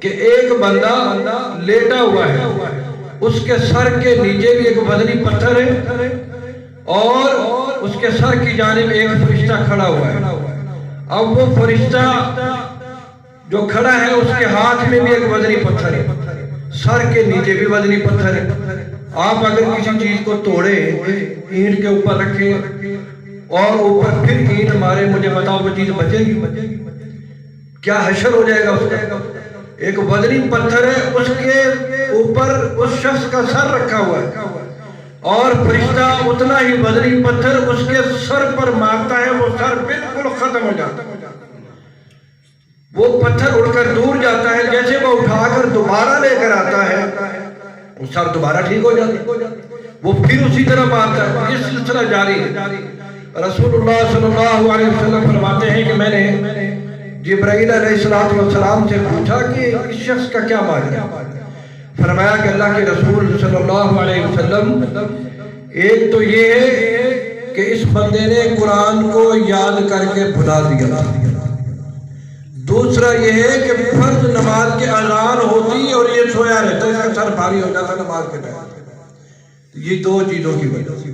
کہ ایک بندہ لیٹا ہوا ہے، اس کے سر کے نیچے بھی ایک وزنی پتھر ہے اور اس کے سر کی جانب ایک فرشتہ کھڑا ہوا ہے۔ اب وہ فرشتہ جو کھڑا ہے اس کے ہاتھ میں بھی ایک وزنی پتھر ہے، سر کے نیچے بھی وزنی پتھر ہے۔ آپ اگر کسی چیز کو توڑے، اینٹ کے اوپر رکھیں اور اوپر پھر اینٹ مارے، مجھے بتاؤ وہ چیز بچے گی؟ کیا حشر ہو جائے گا اس کا؟ ایک وزنی پتھر ہے، اس کے اوپر اس شخص کا سر رکھا ہوا ہے اور فرشتہ اتنا ہی وزنی پتھر اس کے سر پر مارتا ہے، وہ سر بالکل ختم ہو جاتا ہے، وہ پتھر اڑ کر دور جاتا ہے، جیسے وہ اٹھا کر دوبارہ لے کر آتا ہے وہ سر دوبارہ ٹھیک ہو جاتا ہے، وہ پھر اسی طرح مارتا ہے، یہ سلسلہ جاری ہے۔ رسول اللہ صلی اللہ علیہ وسلم فرماتے ہیں کہ میں نے جبرائیل علیہ السلام سے پوچھا کہ اس شخص کا کیا ماجرا ہے؟ فرمایا کہ اللہ کے رسول صلی اللہ علیہ وسلم، ایک تو یہ ہے کہ اس بندے نے قرآن کو یاد کر کے بھلا دیا، دوسرا یہ ہے کہ فرض نماز کے اذان ہوتی اور یہ سویا رہتا، اس کا سر بھاری ہو جاتا نماز کے ٹائم۔ یہ دو چیزوں کی وجہ سے